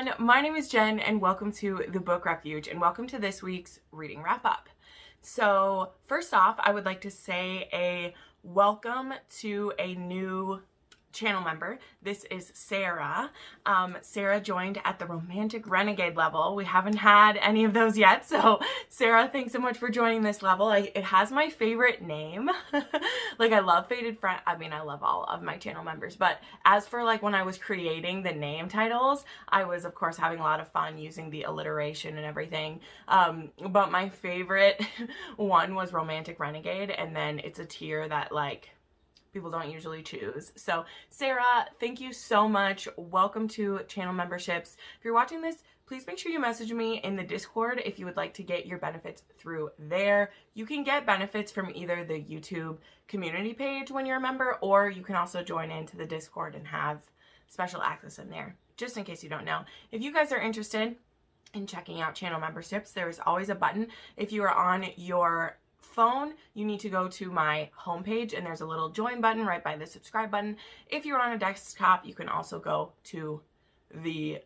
everyone, my name is Jen and welcome to the book Refuge and welcome to this week's reading wrap up. So first off, I would like to say a welcome to a new channel member. This is Sarah. Sarah joined at the Romantic Renegade level. We haven't had any of those yet, so Sarah, thanks so much for joining this level. It has my favorite name. Like, I love Faded Friend. I mean, I love all of my channel members, but as for like when I was creating the name titles, I was of course having a lot of fun using the alliteration and everything. But my favorite one was Romantic Renegade, and then it's a tier that like people don't usually choose. So Sarah, thank you so much. Welcome to channel memberships. If you're watching this, please make sure you message me in the Discord if you would like to get your benefits through there. You can get benefits from either the YouTube community page when you're a member, or you can also join into the Discord and have special access in there, just in case you don't know. If you guys are interested in checking out channel memberships, there is always a button. If you are on your phone, you need to go to my homepage and there's a little join button right by the subscribe button. If you're on a desktop, you can also go to the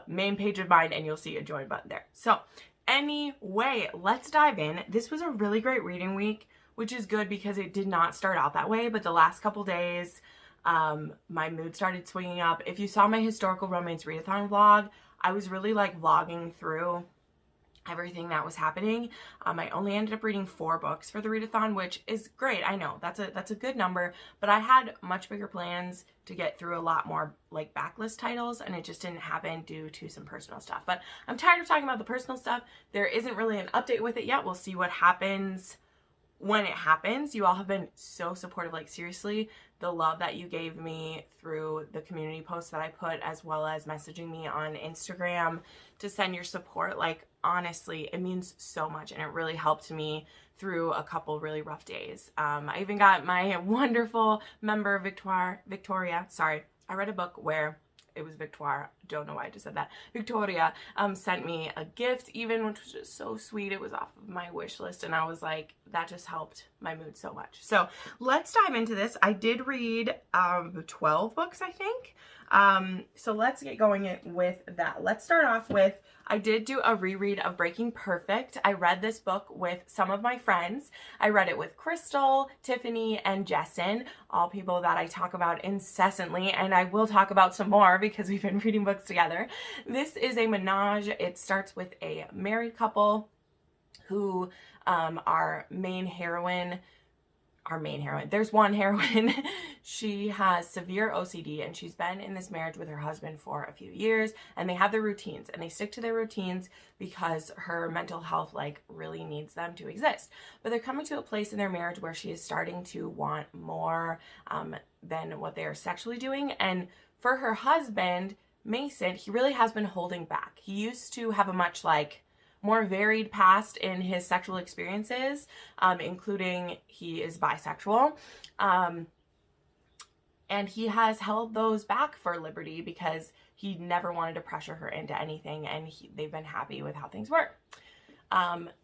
main page of mine and you'll see a join button there. So anyway, let's dive in. This was a really great reading week, which is good because it did not start out that way, but the last couple days my mood started swinging up. If you saw my historical romance readathon vlog, I was really like vlogging through everything that was happening. I only ended up reading 4 books for the readathon, which is great. I know that's a good number, but I had much bigger plans to get through a lot more like backlist titles, and it just didn't happen due to some personal stuff. But I'm tired of talking about the personal stuff. There isn't really an update with it yet. We'll see what happens when it happens. You all have been so supportive. Like, seriously, the love that you gave me through the community posts that I put, as well as messaging me on Instagram to send your support, like, honestly, it means so much, and it really helped me through a couple really rough days. I even got my wonderful member Victoria, sorry, I read a book where it was Victoire, don't know why I just said that, Victoria sent me a gift even, which was just so sweet. It was off of my wish list, and I was like, that just helped my mood so much. So let's dive into this. I did read 12 books, I think. So let's get going with that. Let's start off with, I did do a reread of Breaking Perfect. I read this book with some of my friends. I read it with Crystal, Tiffany, and Jessin, all people that I talk about incessantly, and I will talk about some more because we've been reading books together. This is a menage. It starts with a married couple who our main heroine, there's one heroine, she has severe OCD, and she's been in this marriage with her husband for a few years, and they have their routines, and they stick to their routines because her mental health like really needs them to exist. But they're coming to a place in their marriage where she is starting to want more than what they are sexually doing. And for her husband, Mason, he really has been holding back. He used to have a much like more varied past in his sexual experiences, including he is bisexual. And he has held those back for Liberty because he never wanted to pressure her into anything, and they've been happy with how things were.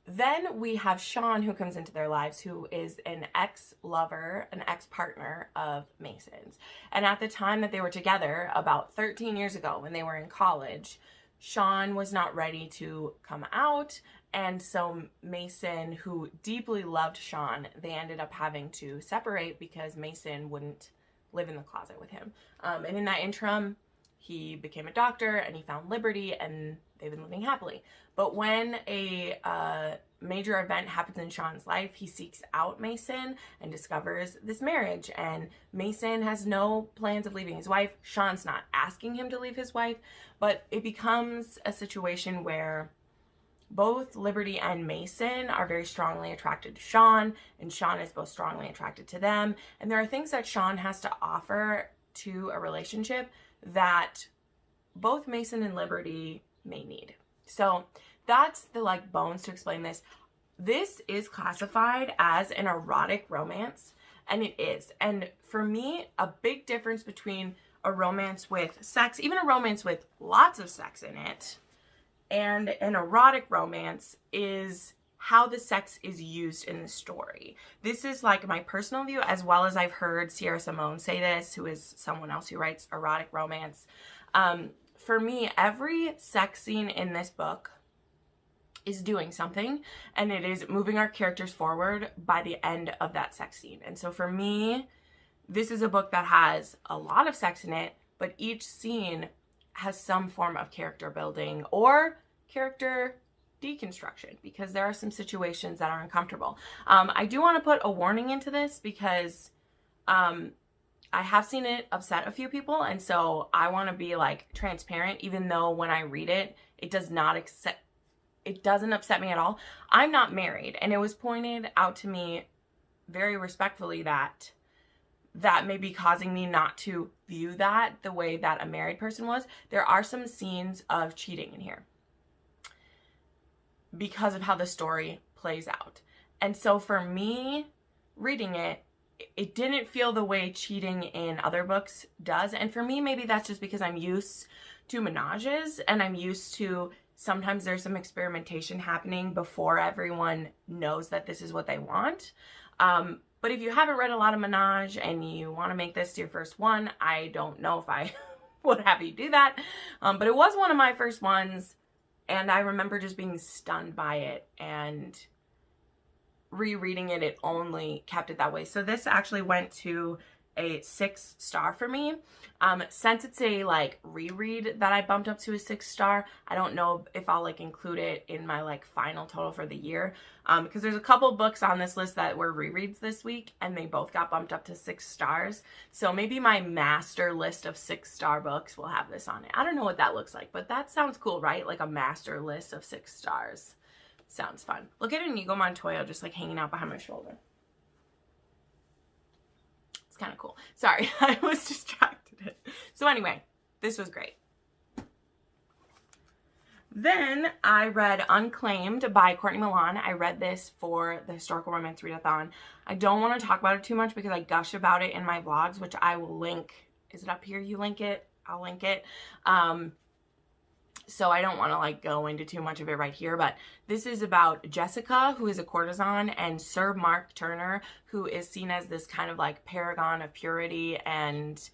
Then we have Sean, who comes into their lives, who is an ex-lover, an ex-partner of Mason's. And at the time that they were together, about 13 years ago when they were in college, Sean was not ready to come out, and so Mason, who deeply loved Sean, they ended up having to separate because Mason wouldn't live in the closet with him. And in that interim, he became a doctor and he found Liberty, and they've been living happily. But when a major event happens in Sean's life, he seeks out Mason and discovers this marriage, and Mason has no plans of leaving his wife. Sean's not asking him to leave his wife, but it becomes a situation where both Liberty and Mason are very strongly attracted to Sean, and Sean is both strongly attracted to them. And there are things that Sean has to offer to a relationship that both Mason and Liberty may need. So that's the like bones to explain this. This is classified as an erotic romance, and it is. And for me, a big difference between a romance with sex, even a romance with lots of sex in it, and an erotic romance is how the sex is used in the story. This is like my personal view, as well as I've heard Sierra Simone say this, who is someone else who writes erotic romance. for me, every sex scene in this book is doing something, and it is moving our characters forward by the end of that sex scene. And so for me, this is a book that has a lot of sex in it, but each scene has some form of character building or character deconstruction, because there are some situations that are uncomfortable. I do want to put a warning into this because I have seen it upset a few people, and so I want to be like transparent, even though when I read it, it doesn't upset me at all. I'm not married, and it was pointed out to me very respectfully that may be causing me not to view that the way that a married person was. There are some scenes of cheating in here because of how the story plays out. And so for me, reading it, it didn't feel the way cheating in other books does. And for me, maybe that's just because I'm used to menages, and I'm used to sometimes there's some experimentation happening before everyone knows that this is what they want. But if you haven't read a lot of menage and you want to make this your first one, I don't know if I would have you do that. But it was one of my first ones, and I remember just being stunned by it, and rereading it, it only kept it that way. So this actually went to a 6-star for me. Since it's a like reread that I bumped up to a 6-star, I don't know if I'll like include it in my like final total for the year, because there's a couple books on this list that were rereads this week, and they both got bumped up to 6 stars. So maybe my master list of 6-star books will have this on it. I don't know what that looks like, but that sounds cool, right? Like a master list of 6 stars. Sounds fun. Look at Inigo Montoya just like hanging out behind my shoulder. It's kind of cool. Sorry, I was distracted. So anyway, this was great. Then I read Unclaimed by Courtney Milan. I read this for the Historical Romance Readathon. I don't want to talk about it too much because I gush about it in my vlogs, which I will link. Is it up here? You link it? I'll link it. So I don't want to like go into too much of it right here, but this is about Jessica, who is a courtesan, and Sir Mark Turner, who is seen as this kind of like paragon of purity and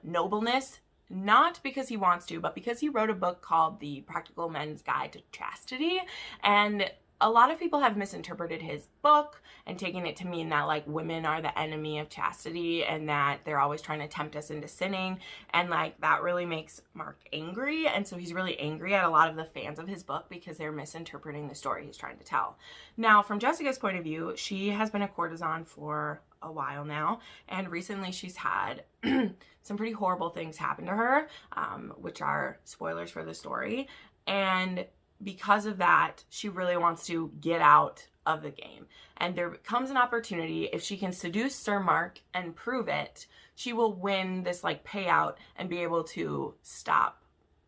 nobleness, not because he wants to, but because he wrote a book called The Practical Men's Guide to Chastely. And a lot of people have misinterpreted his book and taken it to mean that like women are the enemy of chastity and that they're always trying to tempt us into sinning, and like that really makes Mark angry. And so he's really angry at a lot of the fans of his book because they're misinterpreting the story he's trying to tell. Now, from Jessica's point of view, she has been a courtesan for a while now, and recently she's had some pretty horrible things happen to her, which are spoilers for the story. And because of that, she really wants to get out of the game. And there comes an opportunity, if she can seduce Sir Mark and prove it, she will win this like payout and be able to stop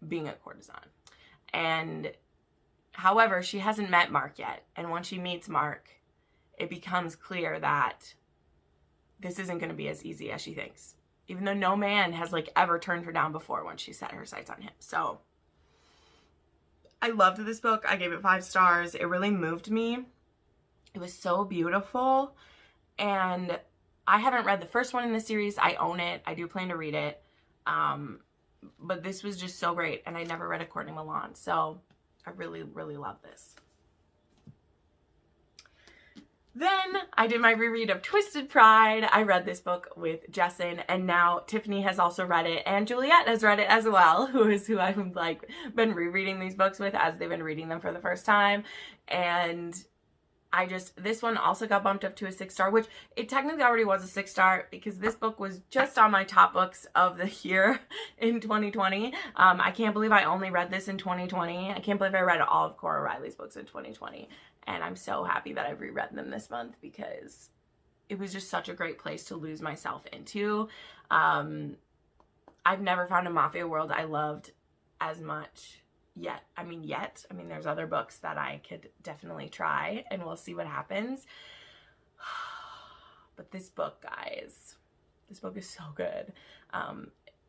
being a courtesan. And however, she hasn't met Mark yet. And when she meets Mark, it becomes clear that this isn't going to be as easy as she thinks, even though no man has like ever turned her down before when she set her sights on him. So I loved this book. I gave it 5 stars. It really moved me. It was so beautiful. And I haven't read the first one in the series. I own it. I do plan to read it. But this was just so great. And I never read a Courtney Milan. So I really, really love this. Then I did my reread of Twisted Pride. I read this book with Jessin, and now Tiffany has also read it, and Juliet has read it as well, who I've like been rereading these books with as they've been reading them for the first time. And this one also got bumped up to a 6-star, which it technically already was a 6-star because this book was just on my top books of the year in 2020. I can't believe I only read this in 2020. I can't believe I read all of Cora Reilly's books in 2020. And I'm so happy that I've reread them this month because it was just such a great place to lose myself into. I've never found a mafia world I loved as much yet. I mean, there's other books that I could definitely try, and we'll see what happens. But this book, guys, this book is so good.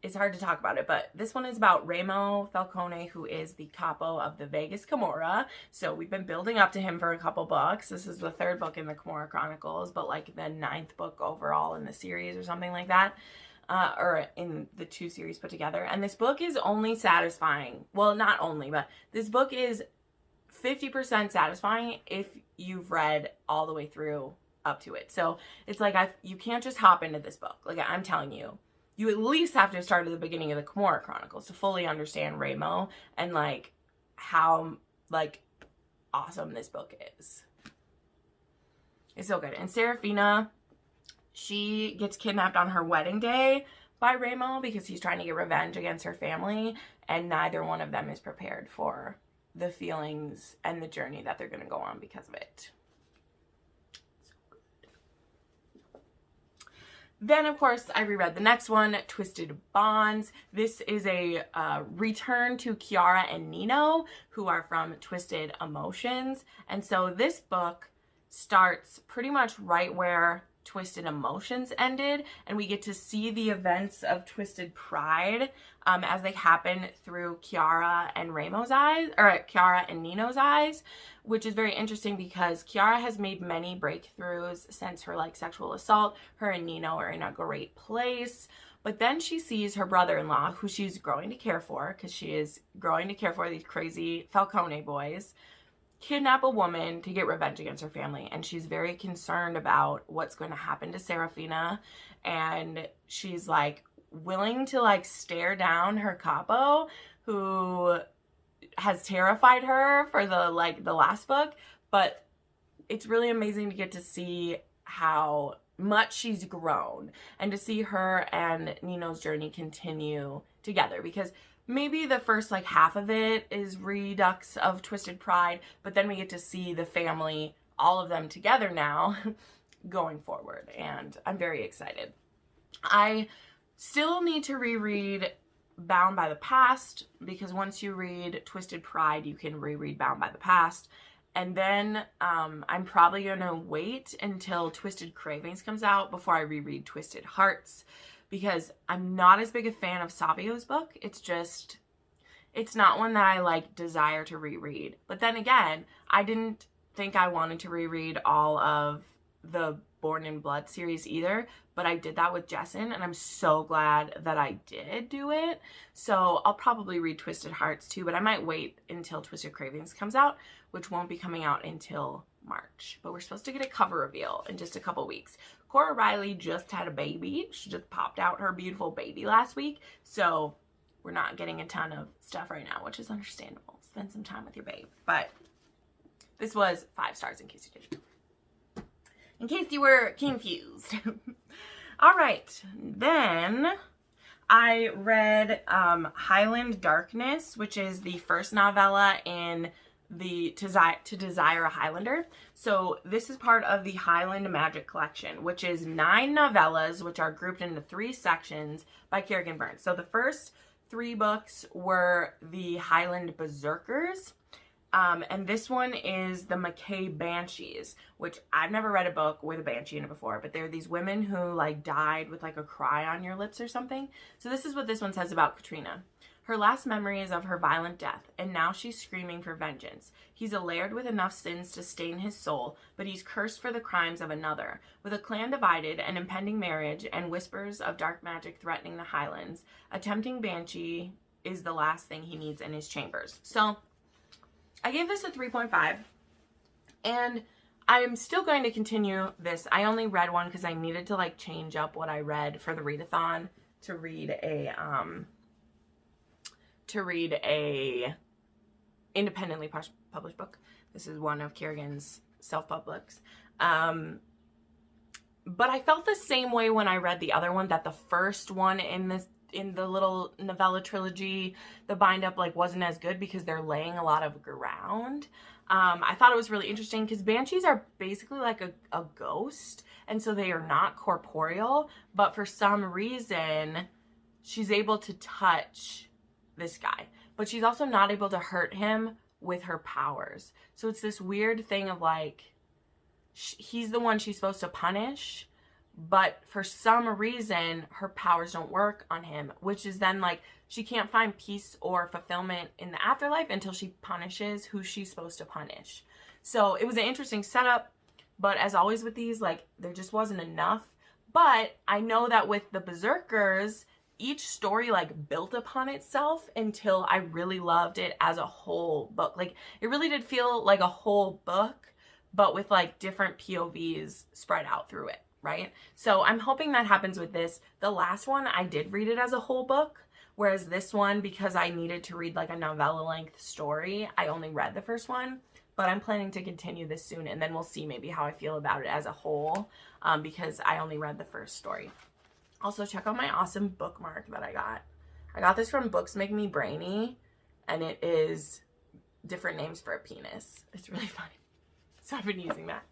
It's hard to talk about it, but this one is about Remo Falcone, who is the capo of the Vegas Camorra. So we've been building up to him for a couple books. This is the 3rd book in the Camorra Chronicles, but like the 9th book overall in the series or something like that. or in the 2 series put together. And this book is only satisfying. Well, not only, but this book is 50% satisfying if you've read all the way through up to it. So it's like, you can't just hop into this book. Like, I'm telling you, you at least have to start at the beginning of the Cora Chronicles to fully understand Ramo and like how like awesome this book is. It's so good. And Serafina, she gets kidnapped on her wedding day by Ramo because he's trying to get revenge against her family, and neither one of them is prepared for the feelings and the journey that they're going to go on because of it. Then, of course, I reread the next one, Twisted Bonds. This is a return to Chiara and Nino, who are from Twisted Emotions. And so this book starts pretty much right where Twisted Emotions ended, and we get to see the events of Twisted Pride as they happen through Chiara and Ramo's eyes, or Chiara and Nino's eyes, which is very interesting because Chiara has made many breakthroughs since her like sexual assault. Her and Nino are in a great place, but then she sees her brother-in-law, who she's growing to care for, because she is growing to care for these crazy Falcone boys, kidnap a woman to get revenge against her family, and she's very concerned about what's going to happen to Serafina, and she's like willing to like stare down her capo, who has terrified her for the last book. But it's really amazing to get to see how much she's grown and to see her and Nino's journey continue together, because maybe the first like half of it is redux of Twisted Pride, but then we get to see the family, all of them together now going forward, and I'm very excited. I still need to reread Bound by the Past, because once you read Twisted Pride, you can reread Bound by the Past. And then I'm probably going to wait until Twisted Cravings comes out before I reread Twisted Hearts, because I'm not as big a fan of Savio's book. It's just, it's not one that I like desire to reread. But then again, I didn't think I wanted to reread all of the Born in Blood series either, but I did that with Jesson, and I'm so glad that I did do it. So I'll probably read Twisted Hearts too, but I might wait until Twisted Cravings comes out, which won't be coming out until March. But we're supposed to get a cover reveal in just a couple weeks. Cora Reilly just had a baby. She just popped out her beautiful baby last week, so we're not getting a ton of stuff right now, which is understandable. Spend some time with your babe. But this was 5 stars in case you didn't know. In case you were confused. All right, then I read Highland Darkness, which is the first novella in the To Desire a Highlander. So this is part of the Highland Magic Collection, which is 9 novellas, which are grouped into 3 sections by Kerrigan Byrne. So the first 3 books were the Highland Berserkers. And this one is the McKay Banshees, which I've never read a book with a banshee in it before, but they're these women who like died with like a cry on your lips or something. So this is what this one says about Katrina. Her last memory is of her violent death, and now she's screaming for vengeance. He's a laird with enough sins to stain his soul, but he's cursed for the crimes of another. With a clan divided, an impending marriage, and whispers of dark magic threatening the Highlands, a tempting banshee is the last thing he needs in his chambers. So I gave this a 3.5, and I am still going to continue this. I only read one because I needed to like change up what I read for the readathon to read a independently published book. This is one of Kerrigan's self-publics. But I felt the same way when I read the other one, that the first one in the little novella trilogy, the bind up like wasn't as good because they're laying a lot of ground. I thought it was really interesting because banshees are basically like a ghost, and so they are not corporeal, but for some reason she's able to touch this guy, but she's also not able to hurt him with her powers. So it's this weird thing of like, he's the one she's supposed to punish, but for some reason her powers don't work on him, which is then like she can't find peace or fulfillment in the afterlife until she punishes who she's supposed to punish. So it was an interesting setup, but as always with these, like there just wasn't enough. But I know that with the Berserkers, each story like built upon itself until I really loved it as a whole book. Like it really did feel like a whole book, but with like different POVs spread out through it, right? So I'm hoping that happens with this. The last one, I did read it as a whole book, whereas this one, because I needed to read like a novella length story, I only read the first one. But I'm planning to continue this soon, and then we'll see maybe how I feel about it as a whole, because I only read the first story. Also, check out my awesome bookmark that I got. I got this from Books Make Me Brainy, and it is different names for a penis. It's really funny. So I've been using that.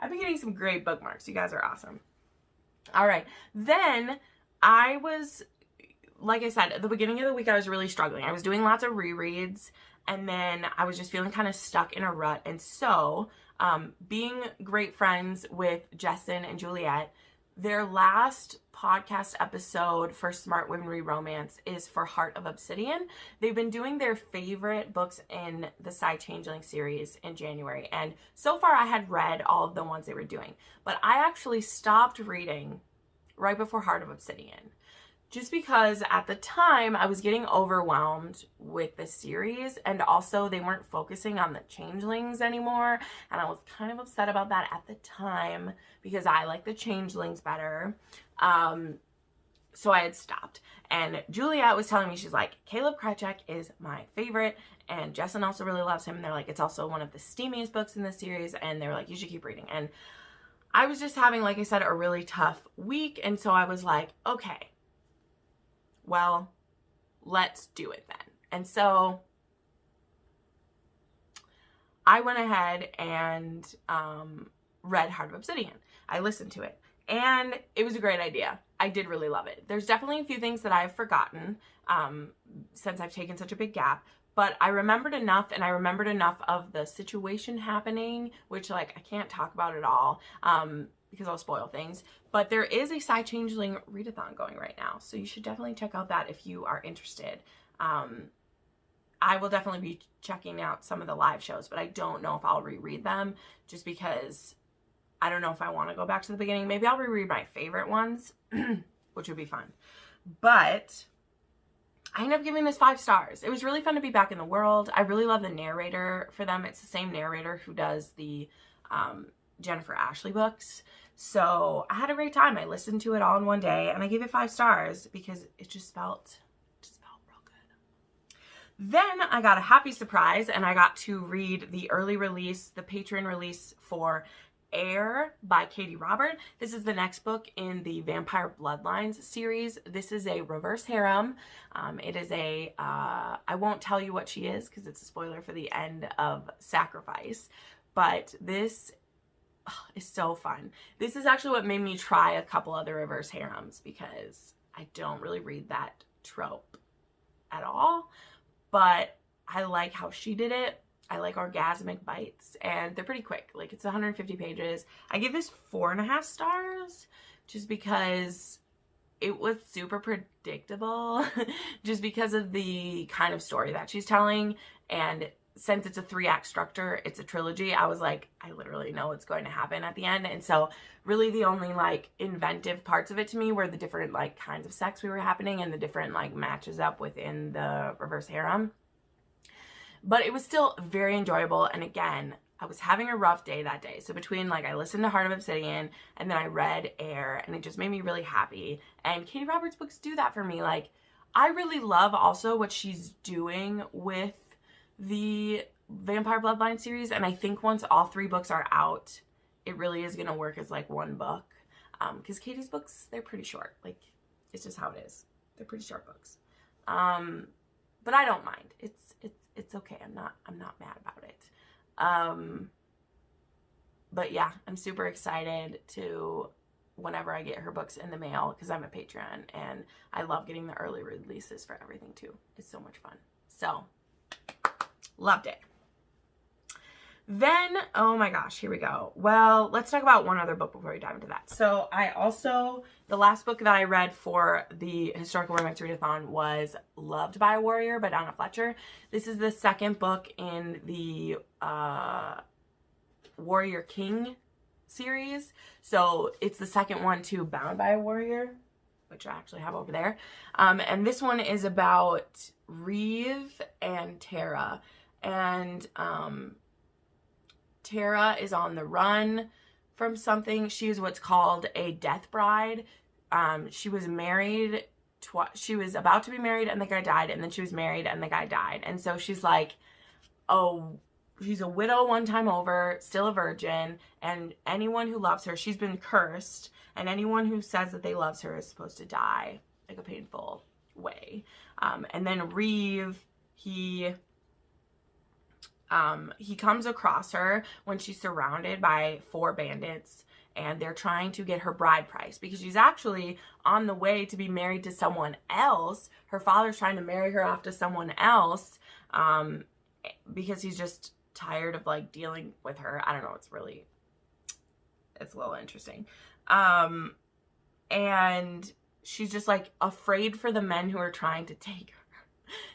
I've been getting some great bookmarks. You guys are awesome. All right. Then I was, like I said, at the beginning of the week, I was really struggling. I was doing lots of rereads, and then I was just feeling kind of stuck in a rut. And so, being great friends with Jesson and Juliet, their last podcast episode for Smart Women Read Romance is for Heart of Obsidian. They've been doing their favorite books in the Psy Changeling series in January. And so far I had read all of the ones they were doing. But I actually stopped reading right before Heart of Obsidian, just because at the time I was getting overwhelmed with the series, and also they weren't focusing on the changelings anymore, and I was kind of upset about that at the time because I like the changelings better. So I had stopped, and Juliet was telling me, she's like, Caleb Krychek is my favorite, and Jesson also really loves him, and they're like, it's also one of the steamiest books in the series, and they were like, you should keep reading. And I was just having, like I said, a really tough week, and so I was like, okay, well, let's do it then. And so I went ahead and read Heart of Obsidian. I listened to it, and it was a great idea. I did really love it. There's definitely a few things that I've forgotten since I've taken such a big gap, but I remembered enough, and I remembered enough of the situation happening, which like I can't talk about it all because I'll spoil things. But there is a Psy Changeling readathon going right now, so you should definitely check out that if you are interested. I will definitely be checking out some of the live shows, but I don't know if I'll reread them, just because I don't know if I want to go back to the beginning. Maybe I'll reread my favorite ones, which would be fun. But I ended up giving this 5 stars. It was really fun to be back in the world. I really love the narrator for them. It's the same narrator who does the Jennifer Ashley books. So I had a great time. I listened to it all in one day, and I gave it 5 stars because it just felt real good. Then I got a happy surprise, and I got to read the early release, the Patreon release for Heir by Katee Robert. This is the next book in the Vampire Bloodlines series. This is a reverse harem. It is a, I won't tell you what she is because it's a spoiler for the end of Sacrifice, but this is so fun. This is actually what made me try a couple other reverse harems, because I don't really read that trope at all, but I like how she did it. I like orgasmic bites, and they're pretty quick. Like, it's 150 pages. I give this 4.5 stars just because it was super predictable just because of the kind of story that she's telling. And since it's a 3-act structure, it's a trilogy, I was like, I literally know what's going to happen at the end. And so really the only like inventive parts of it to me were the different like kinds of sex we were happening and the different like matches up within the reverse harem. But it was still very enjoyable. And again, I was having a rough day that day. So between like I listened to Heart of Obsidian and then I read Heir, and it just made me really happy. And Katee Roberts' books do that for me. Like, I really love also what she's doing with the Vampire Bloodline series, and I think once all 3 books are out, it really is going to work as like one book, because Katee's books, they're pretty short. Like, it's just how it is. They're pretty short books, but I don't mind. It's okay. I'm not mad about it. But yeah, I'm super excited to whenever I get her books in the mail, because I'm a Patreon and I love getting the early releases for everything too. It's so much fun. So loved it. Then, oh my gosh, here we go. Well, let's talk about one other book before we dive into that. So the last book that I read for the Historical Romance Readathon was Loved by a Warrior by Donna Fletcher. This is the second book in the Warrior King series. So it's the second one to Bound by a Warrior, which I actually have over there. And this one is about Reeve and Tara. And Tara is on the run from something. She is what's called a death bride. She was married. She was about to be married and the guy died, and then she was married and the guy died. And so she's like, oh, she's a widow one time over, still a virgin, and anyone who loves her, she's been cursed, and anyone who says that they loves her is supposed to die like a painful way. And then Reeve, he comes across her when she's surrounded by 4 bandits, and they're trying to get her bride price because she's actually on the way to be married to someone else. Her father's trying to marry her off to someone else because he's just tired of like dealing with her. I don't know. It's a little interesting. And she's just like afraid for the men who are trying to take her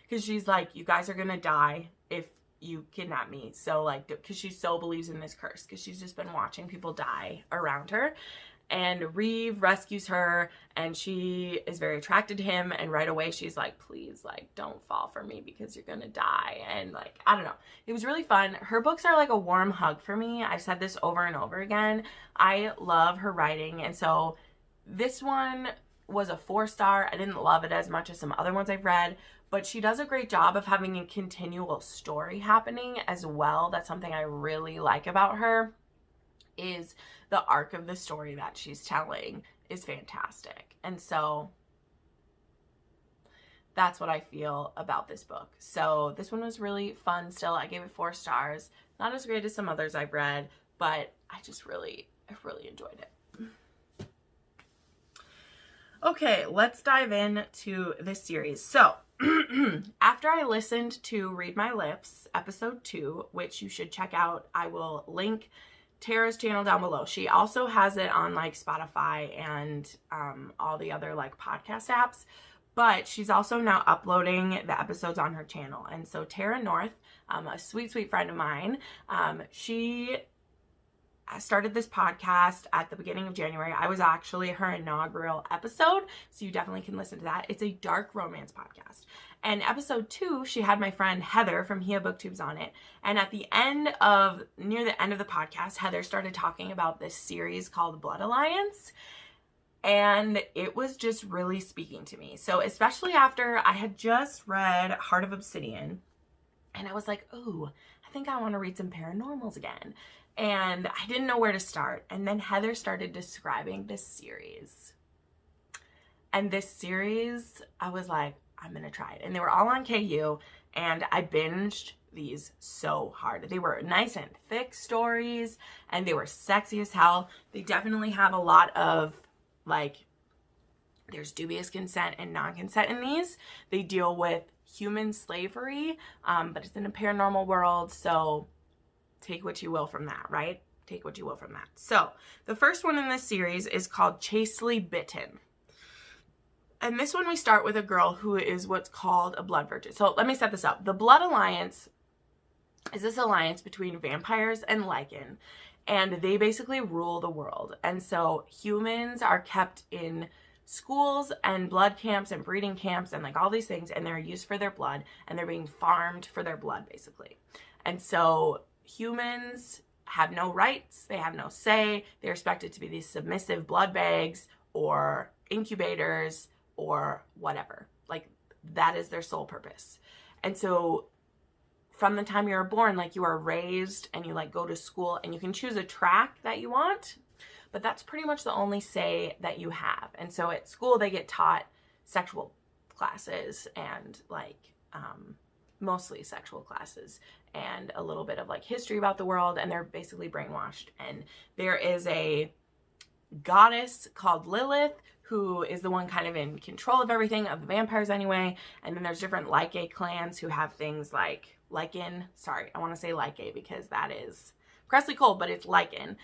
because she's like, you guys are going to die if you kidnap me. So like, because she so believes in this curse, because she's just been watching people die around her. And Reeve rescues her, and she is very attracted to him, and right away she's like, please, like, don't fall for me because you're gonna die. And like, I don't know, it was really fun. Her books are like a warm hug for me. I've said this over and over again. I love her writing, and so this one was a 4-star. I didn't love it as much as some other ones I've read, but she does a great job of having a continual story happening as well. That's something I really like about her, is the arc of the story that she's telling is fantastic. And so that's what I feel about this book. So this one was really fun still. I gave it 4 stars. Not as great as some others I've read, but I really enjoyed it. Okay, let's dive into this series. So after I listened to Read My Lips, episode 2, which you should check out, I will link Tara's channel down below. She also has it on like Spotify and all the other like podcast apps, but she's also now uploading the episodes on her channel. And so Tara North, a sweet friend of mine, she started this podcast at the beginning of January. I was actually her inaugural episode, so you definitely can listen to that. It's a dark romance podcast. And episode 2, she had my friend Heather from Hiya Booktubes on it. And at the end of, near the end of the podcast, Heather started talking about this series called Blood Alliance. And it was just really speaking to me. So especially after I had just read Heart of Obsidian, and I was like, ooh, I think I want to read some paranormals again. And I didn't know where to start. And then Heather started describing this series. And this series, I was like, I'm going to try it. And they were all on KU. And I binged these so hard. They were nice and thick stories. And they were sexy as hell. They definitely have a lot of, like, there's dubious consent and non-consent in these. They deal with human slavery. But it's in a paranormal world. So take what you will from that, right? Take what you will from that. So the first one in this series is called Chastely, Bitten. And this one we start with a girl who is what's called a blood virgin. So let me set this up. The Blood Alliance is this alliance between vampires and lichen. And they basically rule the world. And so humans are kept in schools and blood camps and breeding camps and like all these things. And they're used for their blood. And they're being farmed for their blood, basically. And so humans have no rights, they have no say, they're expected to be these submissive blood bags or incubators or whatever. Like, that is their sole purpose. And so from the time you're born, like, you are raised and you like go to school and you can choose a track that you want, but that's pretty much the only say that you have. And so at school they get taught sexual classes and like mostly sexual classes and a little bit of like history about the world, and they're basically brainwashed. And there is a goddess called Lilith who is the one kind of in control of everything, of the vampires anyway. And then there's different Lycae clans who have things like lichen. Sorry, I want to say Lycae because that is Cressley Cole, but it's lichen.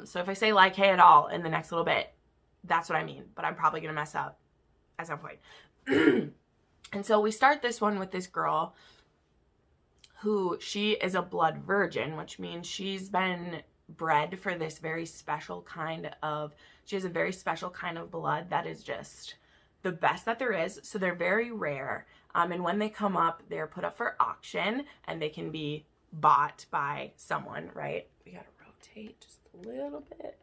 So if I say Lycae at all in the next little bit, that's what I mean. But I'm probably going to mess up at some point. And so we start this one with this girl who, she is a blood virgin, which means she's been bred for this very special kind of, she has a very special kind of blood that is just the best that there is. So they're very rare. And when they come up, they're put up for auction and they can be bought by someone, right? We gotta rotate just a little bit.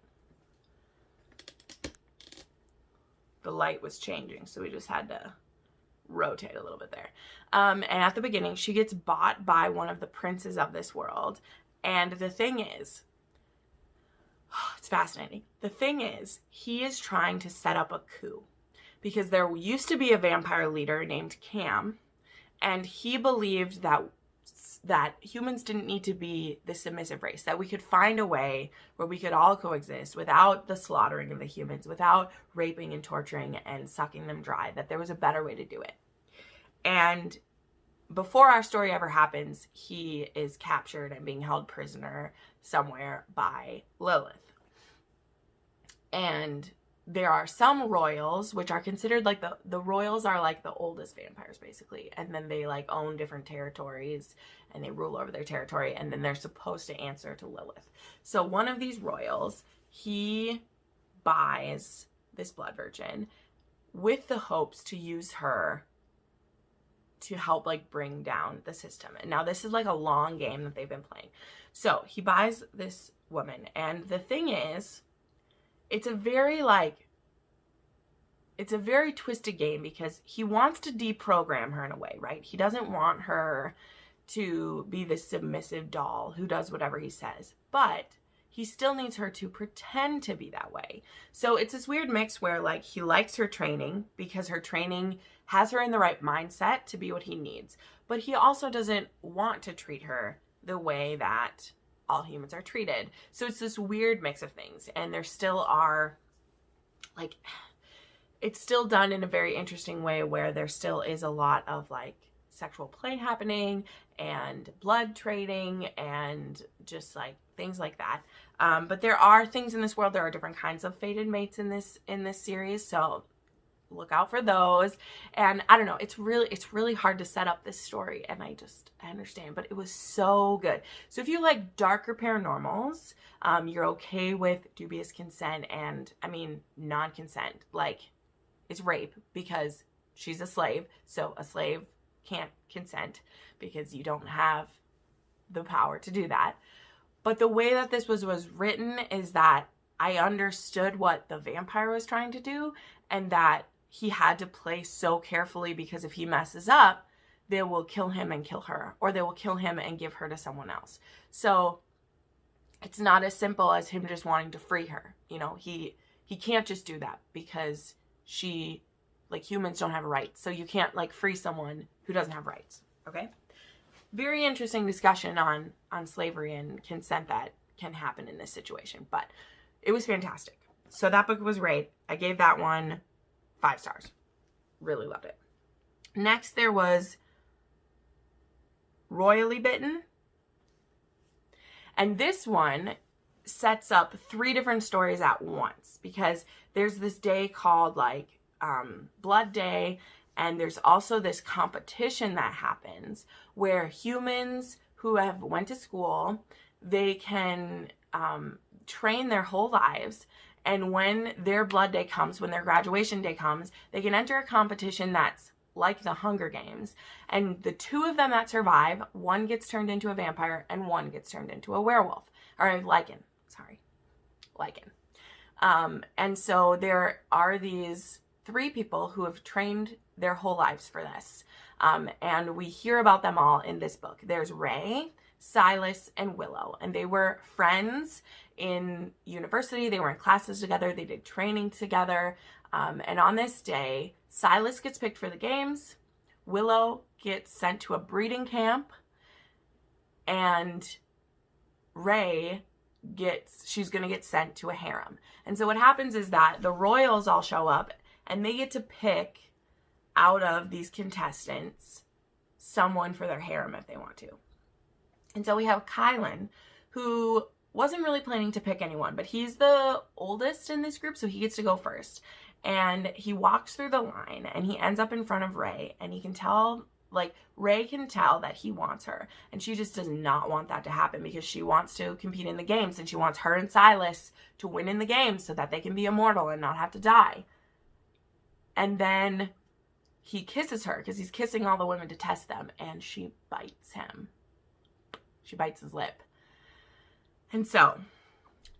The light was changing, so we just had to rotate a little bit there. And at the beginning, she gets bought by one of the princes of this world. And the thing is, it's fascinating. The thing is, he is trying to set up a coup because there used to be a vampire leader named Cam, and he believed that humans didn't need to be the submissive race, that we could find a way where we could all coexist without the slaughtering of the humans, without raping and torturing and sucking them dry, that there was a better way to do it. And before our story ever happens, he is captured and being held prisoner somewhere by Lilith. And there are some royals, which are considered like the royals are like the oldest vampires, basically. And then they like own different territories and they rule over their territory. And then they're supposed to answer to Lilith. So one of these royals, he buys this blood virgin with the hopes to use her to help like bring down the system. And now this is like a long game that they've been playing. So he buys this woman. And the thing is, it's a very twisted game because he wants to deprogram her in a way, right? He doesn't want her to be this submissive doll who does whatever he says, but he still needs her to pretend to be that way. So it's this weird mix where like he likes her training because her training has her in the right mindset to be what he needs, but he also doesn't want to treat her the way that all humans are treated. So it's this weird mix of things, and there still are like, it's still done in a very interesting way where there still is a lot of like sexual play happening and blood trading and just like things like that. But there are things in this world. There are different kinds of fated mates in this series, so look out for those. And I don't know, it's really hard to set up this story, and I understand, but it was so good. So if you like darker paranormals, you're okay with dubious consent and non-consent, like it's rape because she's a slave, so a slave can't consent because you don't have the power to do that. But the way that this was written is that I understood what the vampire was trying to do, and that he had to play so carefully because if he messes up, they will kill him and kill her, or they will kill him and give her to someone else. So it's not as simple as him just wanting to free her. You know, he can't just do that because she, like, humans don't have rights. So you can't like free someone who doesn't have rights. Okay. Very interesting discussion on slavery and consent that can happen in this situation, but it was fantastic. So that book was great. I gave that one 5 stars. Really loved it. Next, there was Royally Bitten. And this one sets up 3 different stories at once because there's this day called like Blood Day, and there's also this competition that happens where humans who have went to school, they can train their whole lives, and when their blood day comes, when their graduation day comes, they can enter a competition that's like the Hunger Games. And the 2 of them that survive, one gets turned into a vampire and one gets turned into a werewolf. Or a lycan. Sorry. Lycan. And so there are these 3 people who have trained their whole lives for this. And we hear about them all in this book. There's Ray, Silas, and Willow. And they were friends in university. They were in classes together. They did training together. And on this day, Silas gets picked for the games. Willow gets sent to a breeding camp. And Ray she's going to get sent to a harem. And so what happens is that the royals all show up and they get to pick out of these contestants someone for their harem if they want to. And so we have Kylan, who wasn't really planning to pick anyone, but he's the oldest in this group, so he gets to go first. And he walks through the line and he ends up in front of Ray, and he can tell like, Ray can tell that he wants her, and she just does not want that to happen because she wants to compete in the games, and she wants her and Silas to win in the games so that they can be immortal and not have to die. And then he kisses her because he's kissing all the women to test them, and she bites him. She bites his lip. And so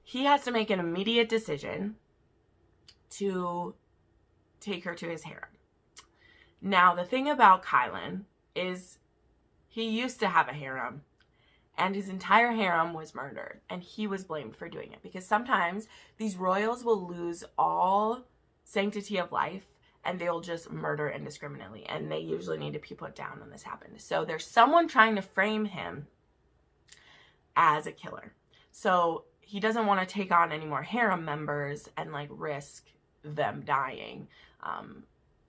he has to make an immediate decision to take her to his harem. Now, the thing about Kylan is he used to have a harem, and his entire harem was murdered, and he was blamed for doing it because sometimes these royals will lose all sanctity of life and they'll just murder indiscriminately, and they usually need to be put down when this happens. So there's someone trying to frame him as a killer. So he doesn't want to take on any more harem members and like risk them dying,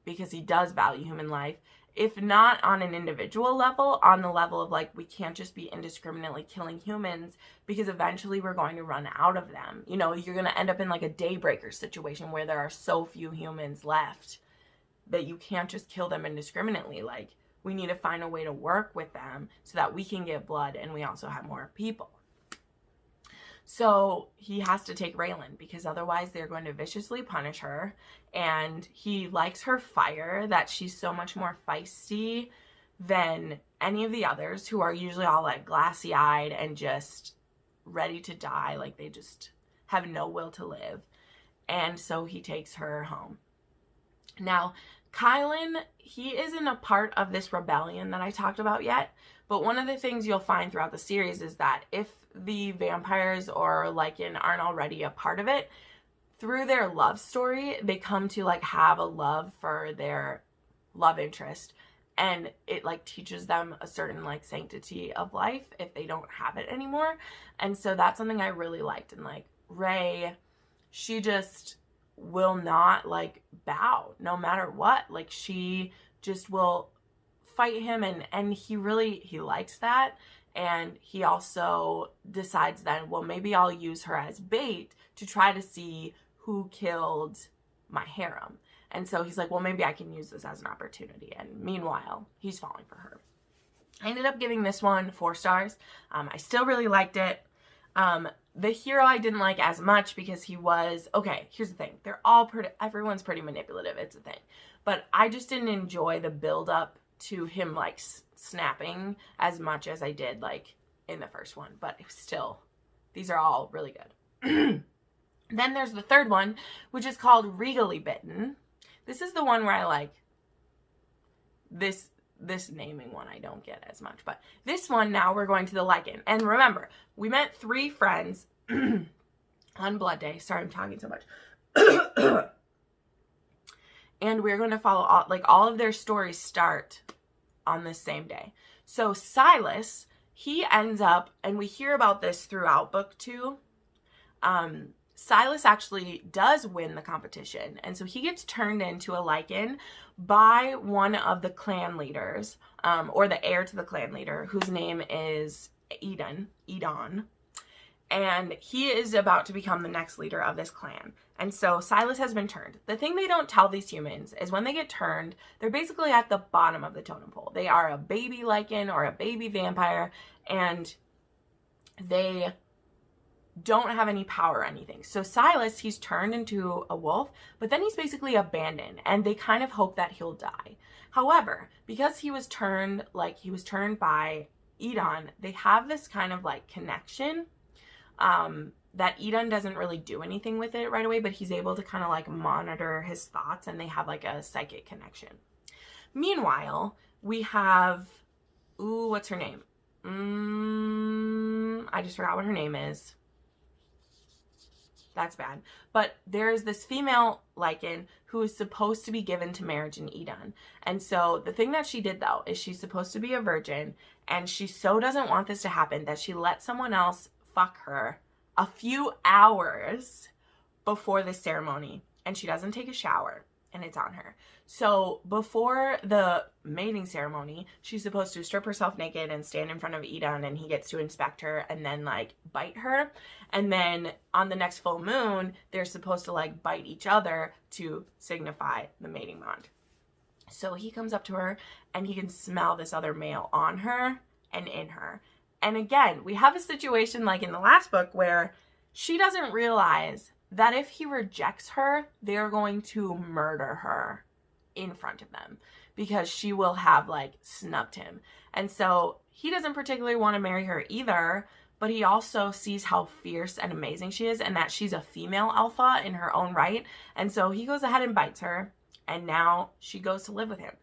because he does value human life, if not on an individual level, on the level of like, we can't just be indiscriminately killing humans because eventually we're going to run out of them. You know, you're going to end up in like a Daybreaker situation where there are so few humans left that you can't just kill them indiscriminately. Like, we need to find a way to work with them so that we can get blood and we also have more people. So he has to take Raylan because otherwise they're going to viciously punish her. And he likes her fire, that she's so much more feisty than any of the others who are usually all like glassy-eyed and just ready to die. Like they just have no will to live. And so he takes her home. Now, Kylan, he isn't a part of this rebellion that I talked about yet. But one of the things you'll find throughout the series is that if the vampires or Lycan aren't already a part of it, through their love story, they come to like have a love for their love interest. And it like teaches them a certain like sanctity of life if they don't have it anymore. And so that's something I really liked. And like Ray, she just will not like bow no matter what. Like she just will fight him, and he likes that. And he also decides then, well, maybe I'll use her as bait to try to see who killed my harem. And so he's like, well, maybe I can use this as an opportunity. And meanwhile, he's falling for her. I ended up giving this one 4 stars. I still really liked it. The hero I didn't like as much because he was, okay, here's the thing. Everyone's pretty manipulative. It's a thing. But I just didn't enjoy the build up to him like snapping as much as I did like in the first one. But it was still, these are all really good. Then there's the third one, which is called Regally Bitten. This is the one where I like this naming one I don't get as much. But this one, now we're going to the Lycan. And remember, we met 3 friends on Blood Day. Sorry, I'm talking so much. And we're going to follow all of their stories start on this same day. So Silas, he ends up, and we hear about this throughout book 2. Silas actually does win the competition. And so he gets turned into a Lycan by one of the clan leaders, or the heir to the clan leader, whose name is Edon. And he is about to become the next leader of this clan. And so Silas has been turned. The thing they don't tell these humans is when they get turned, they're basically at the bottom of the totem pole. They are a baby Lycan or a baby vampire, and they don't have any power or anything. So Silas, he's turned into a wolf, but then he's basically abandoned, and they kind of hope that he'll die. However, because he was turned by Edon, they have this kind of like connection that Edon doesn't really do anything with it right away, but he's able to kind of like monitor his thoughts, and they have like a psychic connection. Meanwhile, we have, what's her name? I just forgot what her name is. That's bad. But there's this female Lycan who is supposed to be given to marriage in Edon. And so the thing that she did, though, is she's supposed to be a virgin, and she so doesn't want this to happen that she let someone else fuck her a few hours before the ceremony, and she doesn't take a shower, and it's on her. So before the mating ceremony, she's supposed to strip herself naked and stand in front of Edon, and he gets to inspect her and then like bite her. And then on the next full moon, they're supposed to like bite each other to signify the mating bond. So he comes up to her and he can smell this other male on her and in her. And again, we have a situation like in the last book where she doesn't realize that if he rejects her, they're going to murder her in front of them because she will have like snubbed him. And so he doesn't particularly want to marry her either, but he also sees how fierce and amazing she is and that she's a female alpha in her own right. And so he goes ahead and bites her, and now she goes to live with him.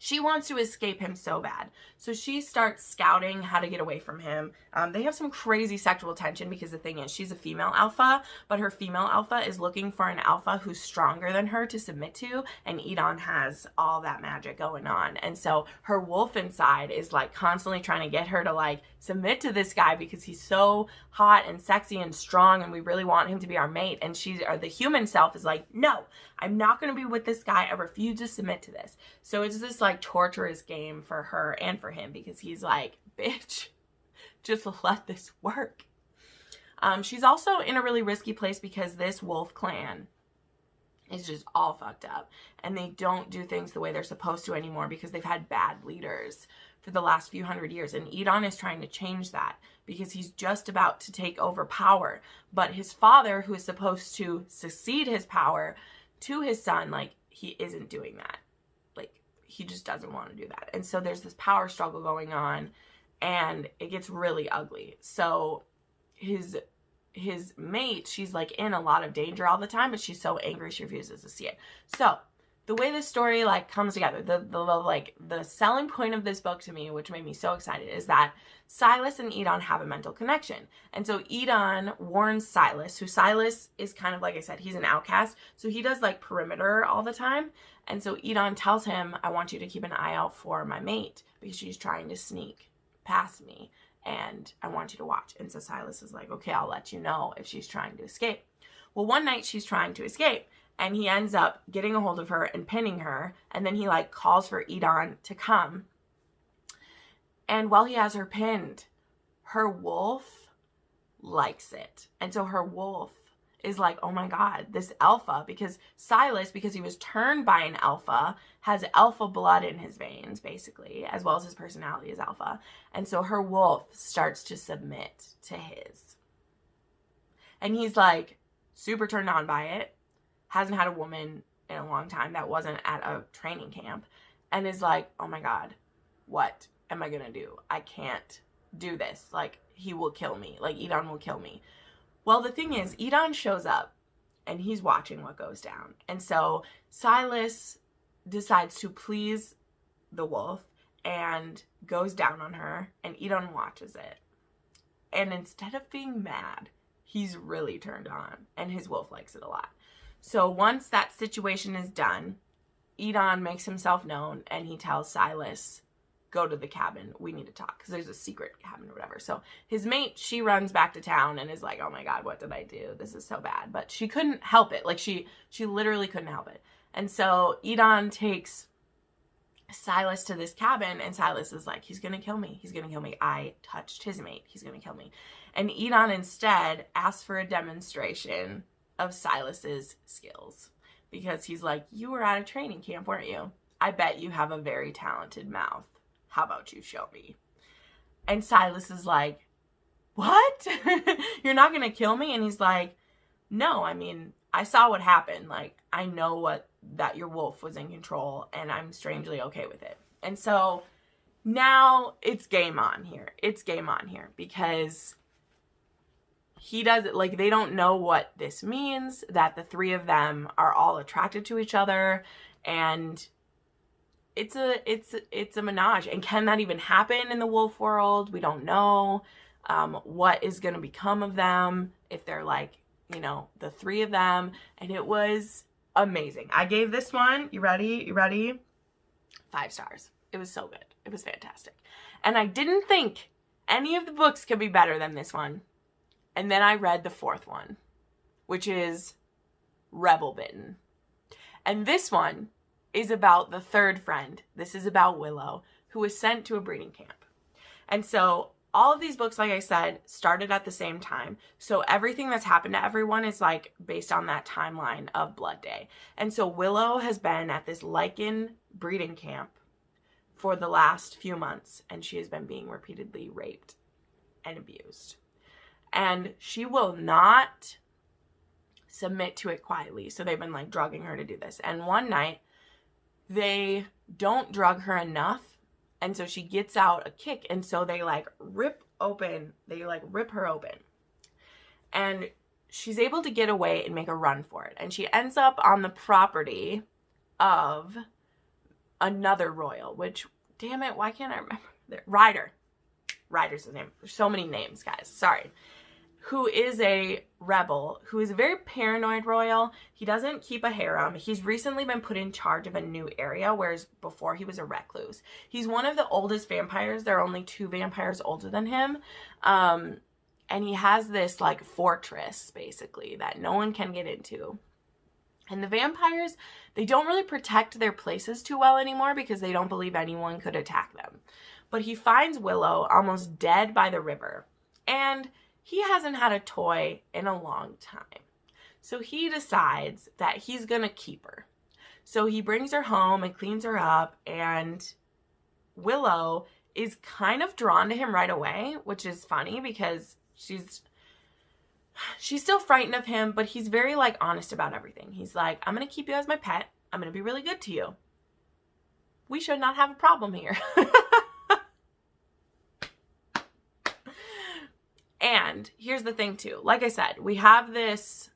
She wants to escape him so bad. So she starts scouting how to get away from him. They have some crazy sexual tension because the thing is, she's a female alpha, but her female alpha is looking for an alpha who's stronger than her to submit to, and Edon has all that magic going on. And so her wolf inside is like constantly trying to get her to like submit to this guy because he's so hot and sexy and strong and we really want him to be our mate. And the human self is like, no, I'm not going to be with this guy. I refuse to submit to this. So it's this like torturous game for her and for him because he's like, bitch, just let this work. She's also in a really risky place because this wolf clan is just all fucked up and they don't do things the way they're supposed to anymore because they've had bad leaders for the last few hundred years. And Edon is trying to change that because he's just about to take over power. But his father, who is supposed to succeed his power to his son, like, he isn't doing that. Like, he just doesn't want to do that. And so there's this power struggle going on and it gets really ugly. So his mate, she's like in a lot of danger all the time, but she's so angry she refuses to see it. So the way this story like comes together, the selling point of this book to me, which made me so excited, is that Silas and Edon have a mental connection. And so Edon warns Silas, who Silas is kind of, like I said, he's an outcast. So he does like perimeter all the time. And so Edon tells him, I want you to keep an eye out for my mate because she's trying to sneak past me and I want you to watch. And so Silas is like, okay, I'll let you know if she's trying to escape. Well, one night she's trying to escape and he ends up getting a hold of her and pinning her. And then he like calls for Edon to come. And while he has her pinned, her wolf likes it. And so her wolf is like, oh my God, this alpha, because Silas, because he was turned by an alpha, has alpha blood in his veins, basically, as well as his personality is alpha. And so her wolf starts to submit to his. And he's like super turned on by it, hasn't had a woman in a long time that wasn't at a training camp, and is like, oh my God, what am I gonna do? I can't do this. Like, he will kill me. Like, Edon will kill me. Well, the thing is, Edon shows up and he's watching what goes down. And so Silas decides to please the wolf and goes down on her, and Edon watches it. And instead of being mad, he's really turned on, and his wolf likes it a lot. So once that situation is done, Edon makes himself known and he tells Silas, go to the cabin. We need to talk because there's a secret cabin or whatever. So his mate, she runs back to town and is like, oh my God, what did I do? This is so bad. But she couldn't help it. Like she literally couldn't help it. And so Edon takes Silas to this cabin and Silas is like, he's going to kill me. He's going to kill me. I touched his mate. He's going to kill me. And Edon instead asks for a demonstration of Silas's skills because he's like, you were at a training camp, weren't you? I bet you have a very talented mouth. How about you show me? And Silas is like, what? You're not going to kill me? And he's like, no, I mean, I saw what happened. Like, I know that your wolf was in control and I'm strangely okay with it. And so now it's game on here. It's game on here because he does it, like, they don't know what this means, that the three of them are all attracted to each other, and it's a menage. And can that even happen in the wolf world? We don't know what is going to become of them if they're like, you know, the three of them. And it was amazing. I gave this one, you ready? 5 stars. It was so good. It was fantastic. And I didn't think any of the books could be better than this one. And then I read the 4th one, which is Bitten. And this one is about the 3rd friend. This is about Willow, who was sent to a breeding camp. And so all of these books, like I said, started at the same time. So everything that's happened to everyone is like based on that timeline of Blood Day. And so Willow has been at this lichen breeding camp for the last few months, and she has been being repeatedly raped and abused. And she will not submit to it quietly. So they've been like drugging her to do this. And one night they don't drug her enough. And so she gets out a kick. And so they like rip her open. And she's able to get away and make a run for it. And she ends up on the property of another royal, which, damn it, why can't I remember? Ryder's his name. There's so many names, guys. Sorry. Who is a rebel, who is a very paranoid royal. He doesn't keep a harem. He's recently been put in charge of a new area, whereas before he was a recluse. He's one of the oldest vampires. There are only 2 vampires older than him. And he has this like fortress, basically, that no one can get into. And the vampires, they don't really protect their places too well anymore because they don't believe anyone could attack them. But he finds Willow almost dead by the river. And he hasn't had a toy in a long time. So he decides that he's going to keep her. So he brings her home and cleans her up. And Willow is kind of drawn to him right away, which is funny because she's still frightened of him, but he's very like honest about everything. He's like, I'm going to keep you as my pet. I'm going to be really good to you. We should not have a problem here. And here's the thing too. Like I said, we have this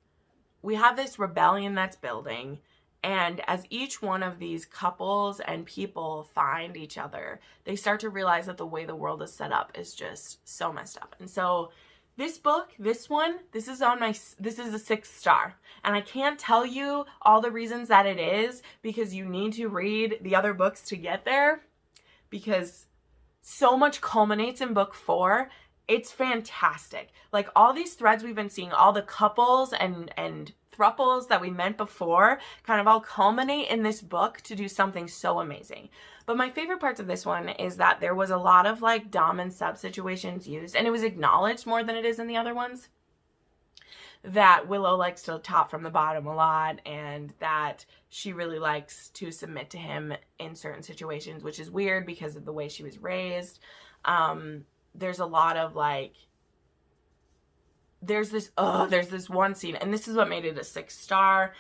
rebellion that's building. And as each one of these couples and people find each other, they start to realize that the way the world is set up is just so messed up. And so this book, this is a 6 star. And I can't tell you all the reasons that it is because you need to read the other books to get there, because so much culminates in book 4. It's fantastic. Like all these threads we've been seeing, all the couples and thruples that we meant before kind of all culminate in this book to do something so amazing. But my favorite parts of this one is that there was a lot of like dom and sub situations used, and it was acknowledged more than it is in the other ones. That Willow likes to top from the bottom a lot, and that she really likes to submit to him in certain situations, which is weird because of the way she was raised. There's a lot of like, there's this one scene, and this is what made it a 6 star,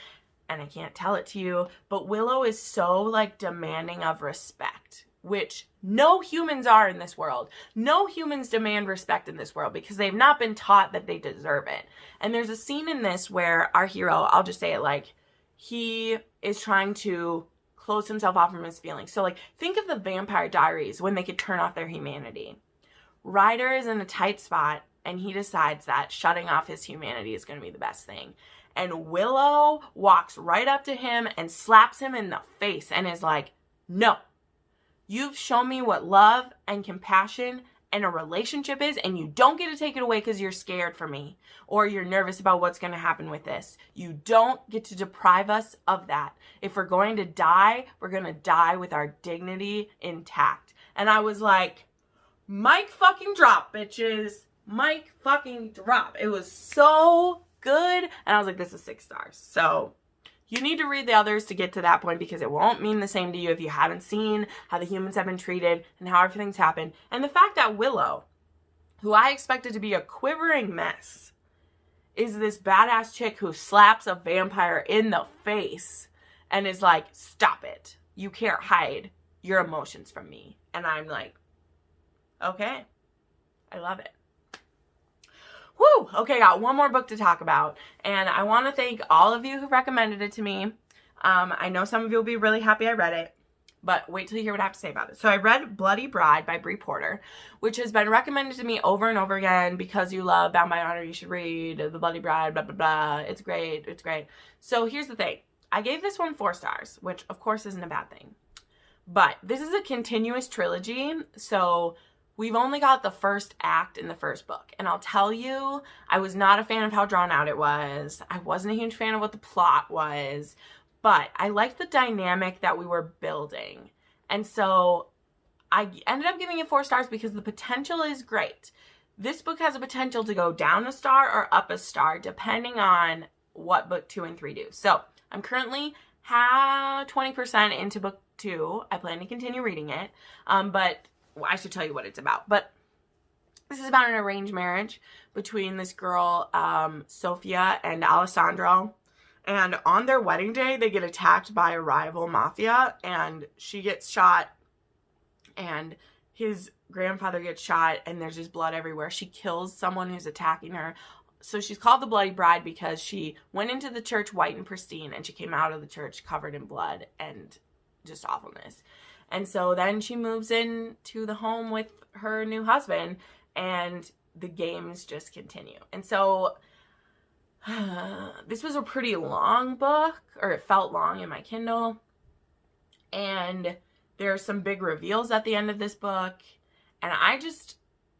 and I can't tell it to you, but Willow is so like demanding of respect, which no humans are in this world. No humans demand respect in this world because they've not been taught that they deserve it. And there's a scene in this where our hero, I'll just say it, like, he is trying to close himself off from his feelings. So like, think of the Vampire Diaries when they could turn off their humanity. Ryder is in a tight spot, and he decides that shutting off his humanity is going to be the best thing. And Willow walks right up to him and slaps him in the face and is like, no, you've shown me what love and compassion and a relationship is, and you don't get to take it away because you're scared for me or you're nervous about what's going to happen with this. You don't get to deprive us of that. If we're going to die, we're going to die with our dignity intact. And I was like, mic fucking drop, bitches. Mic fucking drop. It was so good. And I was like, this is 6 stars. So you need to read the others to get to that point, because it won't mean the same to you if you haven't seen how the humans have been treated and how everything's happened. And the fact that Willow, who I expected to be a quivering mess, is this badass chick who slaps a vampire in the face and is like, stop it. You can't hide your emotions from me. And I'm like, okay, I love it. Woo! Okay, got one more book to talk about, and I want to thank all of you who recommended it to me. I know some of you will be really happy I read it, but wait till you hear what I have to say about it. So I read Bloody Bride by Bree Porter, which has been recommended to me over and over again. Because you love Bound by Honor, you should read The Bloody Bride, blah, blah, blah. It's great. It's great. So here's the thing. I gave this one 4 stars, which of course isn't a bad thing. But this is a continuous trilogy, so we've only got the first act in the first book. And I'll tell you, I was not a fan of how drawn out it was. I wasn't a huge fan of what the plot was. But I liked the dynamic that we were building. And so I ended up giving it 4 stars because the potential is great. This book has a potential to go down a star or up a star, depending on what book 2 and 3 do. So I'm currently 20% into book 2. I plan to continue reading it, but well, I should tell you what it's about. But this is about an arranged marriage between this girl, Sophia, and Alessandro. And on their wedding day, they get attacked by a rival mafia, and she gets shot, and his grandfather gets shot, and there's just blood everywhere. She kills someone who's attacking her. So she's called the Bloody Bride because she went into the church white and pristine, and she came out of the church covered in blood and just awfulness. And so then she moves into the home with her new husband, and the games just continue. And so this was a pretty long book, or it felt long in my Kindle, and there are some big reveals at the end of this book, and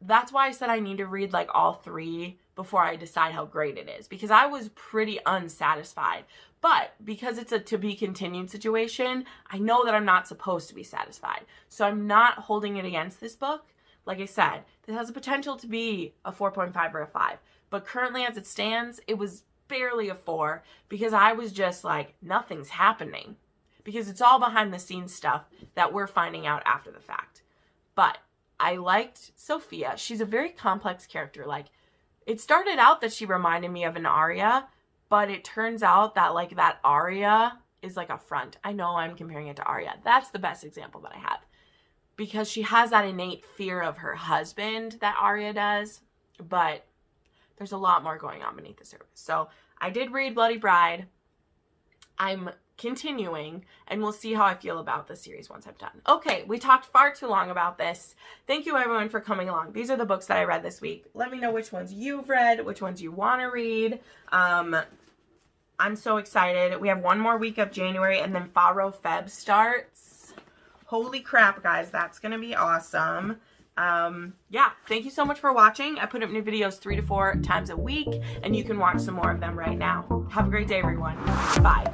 that's why I said I need to read like all 3 before I decide how great it is, because I was pretty unsatisfied. But because it's a to be continued situation, I know that I'm not supposed to be satisfied, so I'm not holding it against this book. Like I said, this has the potential to be a 4.5 or a 5. But currently as it stands, it was barely a 4 because I was just like, nothing's happening. Because it's all behind the scenes stuff that we're finding out after the fact. But I liked Sophia. She's a very complex character. Like, it started out that she reminded me of an Arya, but it turns out that like that Arya is like a front. I know I'm comparing it to Arya. That's the best example that I have. Because she has that innate fear of her husband that Arya does, but there's a lot more going on beneath the surface. So I did read Bloody Bride. I'm continuing, and we'll see how I feel about the series once I'm done. Okay, we talked far too long about this. Thank you everyone for coming along. These are the books that I read this week. Let me know which ones you've read, which ones you want to read. I'm so excited. We have one more week of January, and then Feb starts. Holy crap, guys. That's going to be awesome. Yeah, thank you so much for watching. I put up new videos 3 to 4 times a week, and you can watch some more of them right now. Have a great day, everyone. Bye.